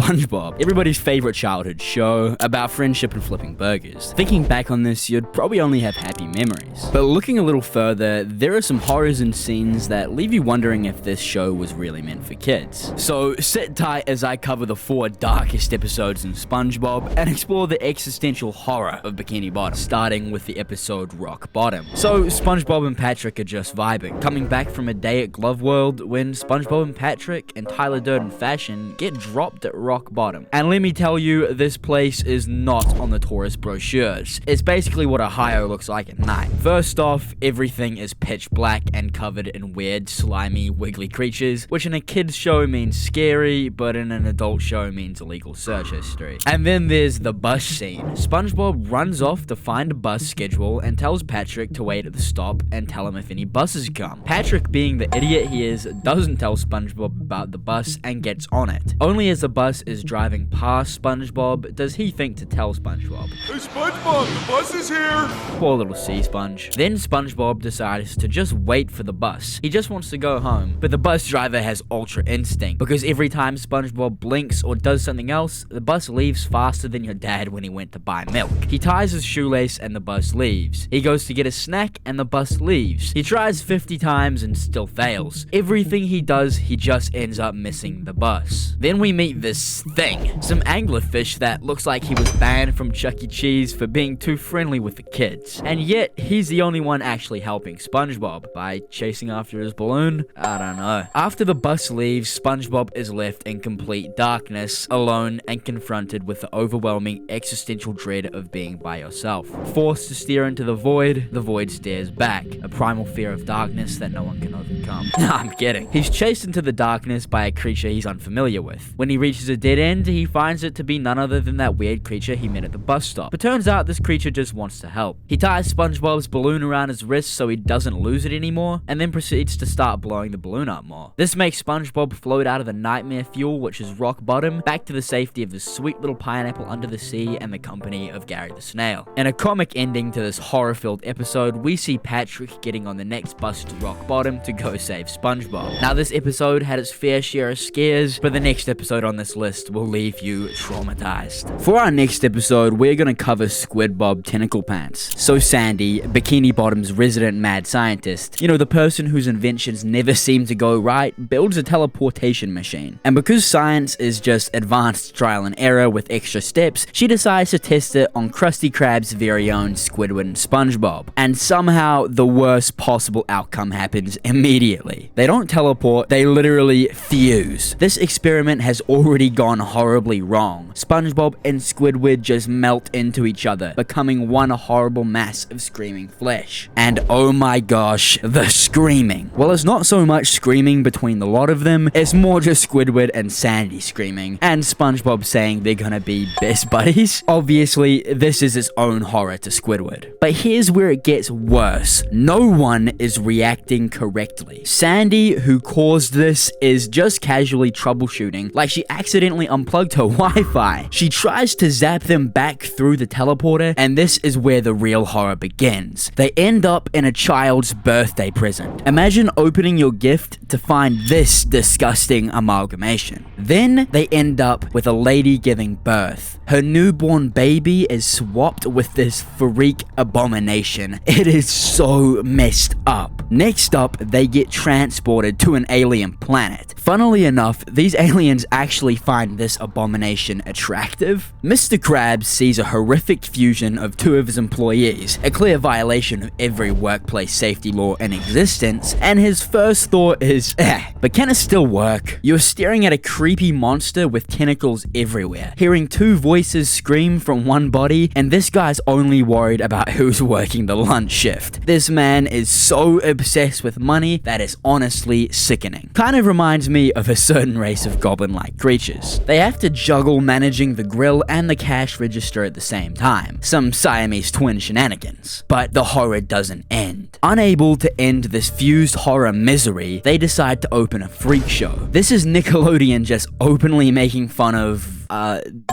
SpongeBob, everybody's favorite childhood show about friendship and flipping burgers. Thinking back on this, you'd probably only have happy memories. But looking a little further, there are some horrors and scenes that leave you wondering if this show was really meant for kids. So sit tight as I cover the 4 darkest episodes in SpongeBob and explore the existential horror of Bikini Bottom, starting with the episode Rock Bottom. So SpongeBob and Patrick are just vibing, coming back from a day at Glove World when SpongeBob and Patrick and Tyler Durden Fashion get dropped at Rock Bottom. And let me tell you, this place is not on the tourist brochures. It's basically what Ohio looks like at night. First off, everything is pitch black and covered in weird, slimy, wiggly creatures, which in a kid's show means scary, but in an adult show means illegal search history. And then there's the bus scene. SpongeBob runs off to find a bus schedule and tells Patrick to wait at the stop and tell him if any buses come. Patrick, being the idiot he is, doesn't tell SpongeBob about the bus and gets on it. Only as the bus is driving past SpongeBob does he think to tell SpongeBob. Hey SpongeBob, the bus is here! Poor little sea sponge. Then SpongeBob decides to just wait for the bus. He just wants to go home, but the bus driver has ultra instinct, because every time SpongeBob blinks or does something else, the bus leaves faster than your dad when he went to buy milk. He ties his shoelace and the bus leaves. He goes to get a snack and the bus leaves. He tries 50 times and still fails. Everything he does, he just ends up missing the bus. Then we meet this thing, some anglerfish that looks like he was banned from Chuck E. Cheese for being too friendly with the kids. And yet, he's the only one actually helping SpongeBob by chasing after his balloon? I don't know. After the bus leaves, SpongeBob is left in complete darkness, alone and confronted with the overwhelming existential dread of being by yourself. Forced to stare into the void stares back, a primal fear of darkness that no one can overcome. Nah, I'm kidding. He's chased into the darkness by a creature he's unfamiliar with. When he reaches a dead end, he finds it to be none other than that weird creature he met at the bus stop. But turns out this creature just wants to help. He ties SpongeBob's balloon around his wrist so he doesn't lose it anymore, and then proceeds to start blowing the balloon up more. This makes SpongeBob float out of the nightmare fuel, which is Rock Bottom, back to the safety of the sweet little pineapple under the sea and the company of Gary the Snail. In a comic ending to this horror-filled episode, we see Patrick getting on the next bus to Rock Bottom to go save SpongeBob. Now, this episode had its fair share of scares, but the next episode on this list will leave you traumatized. For our next episode, we're gonna cover SquidBob Tentacle Pants. So Sandy, Bikini Bottom's resident mad scientist, you know, the person whose inventions never seem to go right, builds a teleportation machine. And because science is just advanced trial and error with extra steps, she decides to test it on Krusty Krab's very own Squidward and SpongeBob. And somehow, the worst possible outcome happens immediately. They don't teleport, they literally fuse. This experiment has already gone horribly wrong. SpongeBob and Squidward just melt into each other, becoming one horrible mass of screaming flesh. And oh my gosh, the screaming. Well, it's not so much screaming between the lot of them, it's more just Squidward and Sandy screaming, and SpongeBob saying they're gonna be best buddies. Obviously, this is its own horror to Squidward. But here's where it gets worse. No one is reacting correctly. Sandy, who caused this, is just casually troubleshooting, like she accidentally unplugged her Wi-Fi. She tries to zap them back through the teleporter, and this is where the real horror begins. They end up in a child's birthday present. Imagine opening your gift to find this disgusting amalgamation. Then they end up with a lady giving birth. Her newborn baby is swapped with this freak abomination. It is so messed up. Next up, they get transported to an alien planet. Funnily enough, these aliens actually find this abomination attractive. Mr. Krabs sees a horrific fusion of 2 of his employees, a clear violation of every workplace safety law in existence, and his first thought is, but can it still work? You're staring at a creepy monster with tentacles everywhere, hearing 2 voices scream from one body, and this guy's only worried about who's working the lunch shift. This man is so obsessed with money that is honestly sickening. Kind of reminds me of a certain race of goblin-like creatures. They have to juggle managing the grill and the cash register at the same time. Some Siamese twin shenanigans. But the horror doesn't end. Unable to end this fused horror misery, they decide to open a freak show. This is Nickelodeon just openly making fun of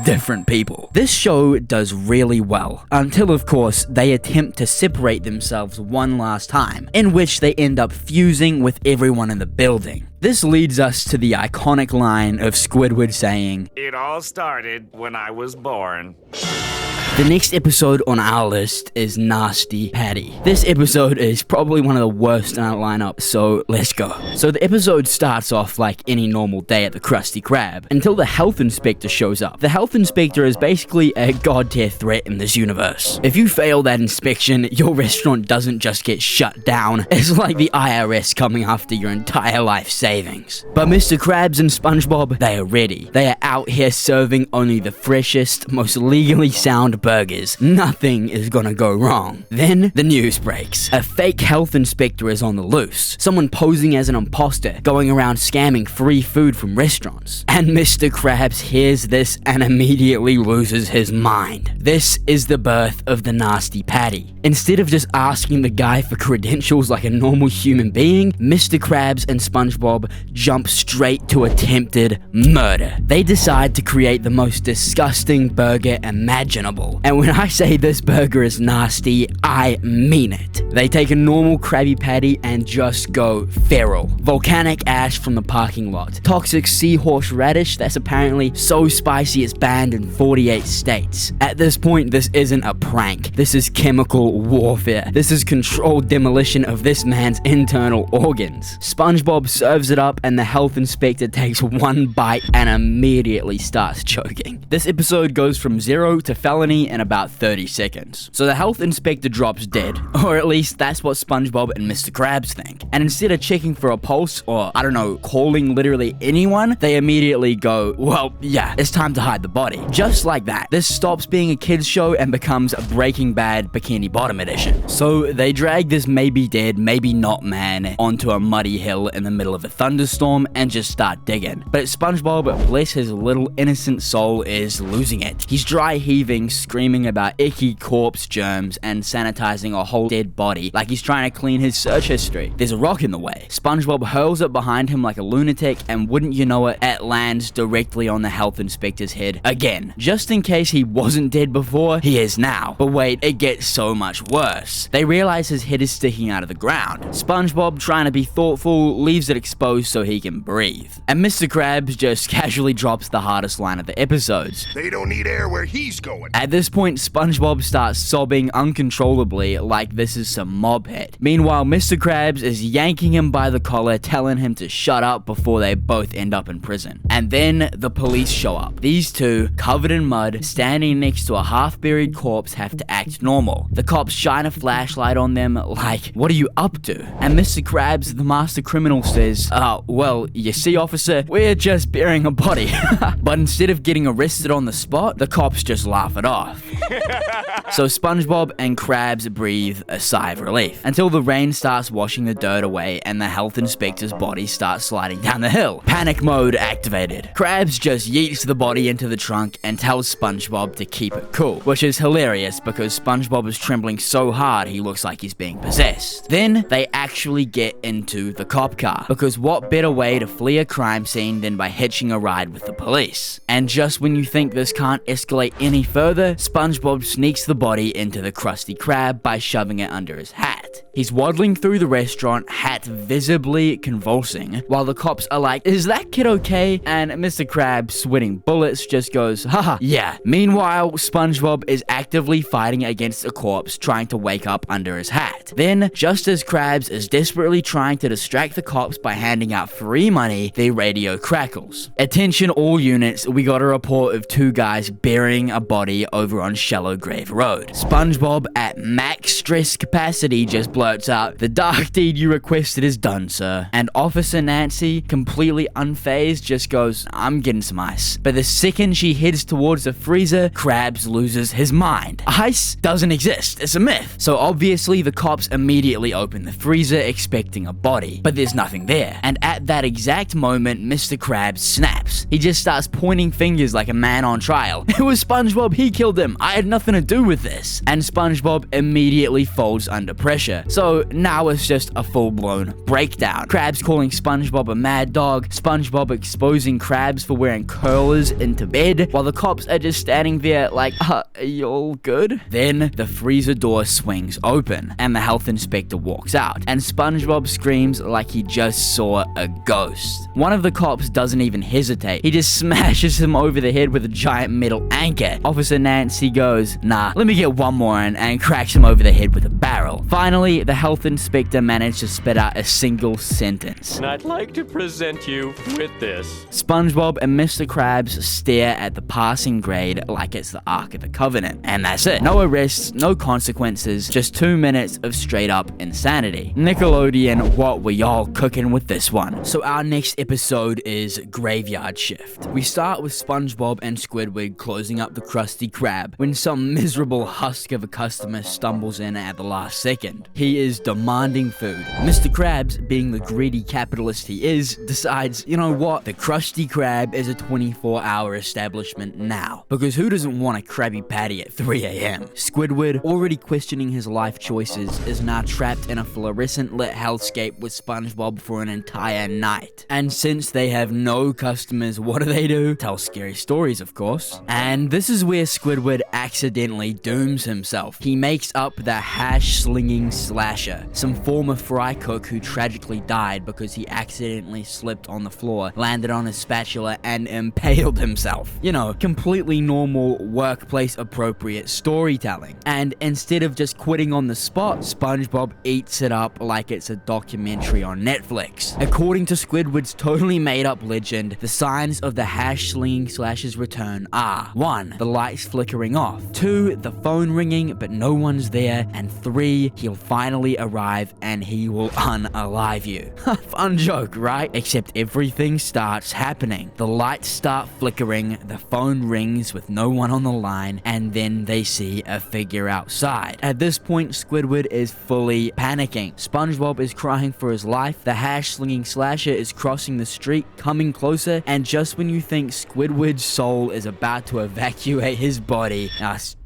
different people. This show does really well, until of course they attempt to separate themselves one last time, in which they end up fusing with everyone in the building. This leads us to the iconic line of Squidward saying, It all started when I was born. the next episode on our list is Nasty Patty. This episode is probably one of the worst in our lineup, so let's go. So the episode starts off like any normal day at the Krusty Krab, until the health inspector shows up. The health inspector is basically a god-tier threat in this universe. If you fail that inspection, your restaurant doesn't just get shut down. It's like the IRS coming after your entire life savings. But Mr. Krabs and SpongeBob, they are ready. They are out here serving only the freshest, most legally sound burgers. Nothing is gonna go wrong. Then the news breaks. A fake health inspector is on the loose. Someone posing as an imposter, going around scamming free food from restaurants. And Mr. Krabs hears this and immediately loses his mind. This is the birth of the Nasty Patty. Instead of just asking the guy for credentials like a normal human being, Mr. Krabs and SpongeBob jump straight to attempted murder. They decide to create the most disgusting burger imaginable. And when I say this burger is nasty, I mean it. They take a normal Krabby Patty and just go feral. Volcanic ash from the parking lot. Toxic seahorse radish that's apparently so spicy it's banned in 48 states. At this point, this isn't a prank. This is chemical warfare. This is controlled demolition of this man's internal organs. SpongeBob serves it up and the health inspector takes one bite and immediately starts choking. This episode goes from 0 to felony in about 30 seconds. So the health inspector drops dead, or at least that's what SpongeBob and Mr. Krabs think. And instead of checking for a pulse, or I don't know, calling literally anyone, they immediately go, well, yeah, it's time to hide the body. Just like that. This stops being a kid's show and becomes a Breaking Bad Bikini Bottom edition. So they drag this maybe dead, maybe not man onto a muddy hill in the middle of a thunderstorm and just start digging. But SpongeBob, bless his little innocent soul, is losing it. He's dry heaving, screaming about icky corpse germs and sanitizing a whole dead body like he's trying to clean his search history. There's a rock in the way. SpongeBob hurls it behind him like a lunatic, and wouldn't you know it lands directly on the health inspector's head again. Just in case he wasn't dead before, he is now. But wait, it gets so much worse. They realize his head is sticking out of the ground. SpongeBob, trying to be thoughtful, leaves it exposed so he can breathe. And Mr. Krabs just casually drops the hardest line of the episodes. They don't need air where he's going. At this point, SpongeBob starts sobbing uncontrollably like this is some mob hit. Meanwhile, Mr. Krabs is yanking him by the collar, telling him to shut up before they both end up in prison. And then the police show up. These two, covered in mud, standing next to a half-buried corpse, have to act normal. The cops shine a flashlight on them like, what are you up to? And Mr. Krabs, the master criminal, says, well, you see, officer, we're just burying a body. But instead of getting arrested on the spot, the cops just laugh it off. So SpongeBob and Krabs breathe a sigh of relief until the rain starts washing the dirt away and the health inspector's body starts sliding down the hill. Panic mode activated. Krabs just yeets the body into the trunk and tells SpongeBob to keep it cool, which is hilarious because SpongeBob is trembling so hard he looks like he's being possessed. Then they actually get into the cop car, because what better way to flee a crime scene than by hitching a ride with the police? And just when you think this can't escalate any further, SpongeBob sneaks the body into the Krusty Krab by shoving it under his hat. He's waddling through the restaurant, hat visibly convulsing, while the cops are like, is that kid okay? And Mr. Krabs, sweating bullets, just goes, haha, yeah. Meanwhile, SpongeBob is actively fighting against a corpse trying to wake up under his hat. Then, just as Krabs is desperately trying to distract the cops by handing out free money, the radio crackles. Attention all units, we got a report of two guys burying a body over on Shallow Grave Road. SpongeBob, at max stress capacity, just blurts out, the dark deed you requested is done, sir. And Officer Nancy, completely unfazed, just goes, I'm getting some ice. But the second she heads towards the freezer, Krabs loses his mind. Ice doesn't exist, it's a myth. So obviously the cops immediately open the freezer expecting a body, but there's nothing there. And at that exact moment, Mr. Krabs snaps. He just starts pointing fingers like a man on trial. It was SpongeBob, he killed him. I had nothing to do with this. And SpongeBob immediately folds under pressure. So now it's just a full-blown breakdown. Krabs calling SpongeBob a mad dog, SpongeBob exposing Krabs for wearing curlers into bed, while the cops are just standing there like, are you all good? Then the freezer door swings open, and the health inspector walks out, and SpongeBob screams like he just saw a ghost. One of the cops doesn't even hesitate. He just smashes him over the head with a giant metal anchor. Officer Nancy goes, nah, let me get one more in, and cracks him over the head with a barrel. Finally, the health inspector managed to spit out a single sentence. And I'd like to present you with this. SpongeBob and Mr. Krabs stare at the passing grade like it's the Ark of the Covenant. And that's it. No arrests, no consequences, just 2 minutes of straight up insanity. Nickelodeon, what were y'all cooking with this one? So our next episode is Graveyard Shift. We start with SpongeBob and Squidward closing up the Krusty Krab when some miserable husk of a customer stumbles in at the last second. He is demanding food. Mr. Krabs, being the greedy capitalist he is, decides, you know what, the Krusty Krab is a 24-hour establishment now. Because who doesn't want a Krabby Patty at 3 a.m.? Squidward, already questioning his life choices, is now trapped in a fluorescent lit hellscape with SpongeBob for an entire night. And since they have no customers, what do? Tell scary stories, of course. And this is where Squidward accidentally dooms himself. He makes up the hash-slinging slasher, some former fry cook who tragically died because he accidentally slipped on the floor, landed on his spatula, and impaled himself. You know, completely normal, workplace-appropriate storytelling. And instead of just quitting on the spot, SpongeBob eats it up like it's a documentary on Netflix. According to Squidward's totally made-up legend, the signs of the hash-slinging slasher's return are 1. The lights flickering off, 2. The phone ringing but no one's there, and 3. He'll finally arrive and he will unalive you. Fun joke, right? Except everything starts happening. The lights start flickering, the phone rings with no one on the line, and then they see a figure outside. At this point, Squidward is fully panicking. SpongeBob is crying for his life, the hash-slinging slasher is crossing the street, coming closer, and just when you think Squidward's soul is about to evacuate his body,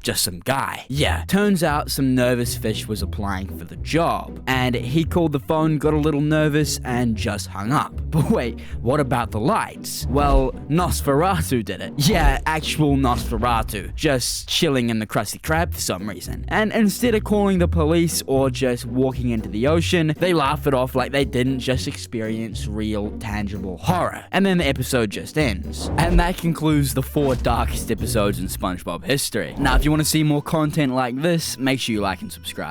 just some guy. Yeah, turns out some nervous fish was applying for the job, and he called the phone, got a little nervous, and just hung up. But wait, what about the lights? Well, Nosferatu did it. Yeah, actual Nosferatu, just chilling in the Krusty Krab for some reason. And instead of calling the police or just walking into the ocean, they laugh it off like they didn't just experience real, tangible horror. And then the episode just ends. And that concludes the 4 darkest episodes in SpongeBob history. Now, if you want to see more content like this, make sure you like and subscribe.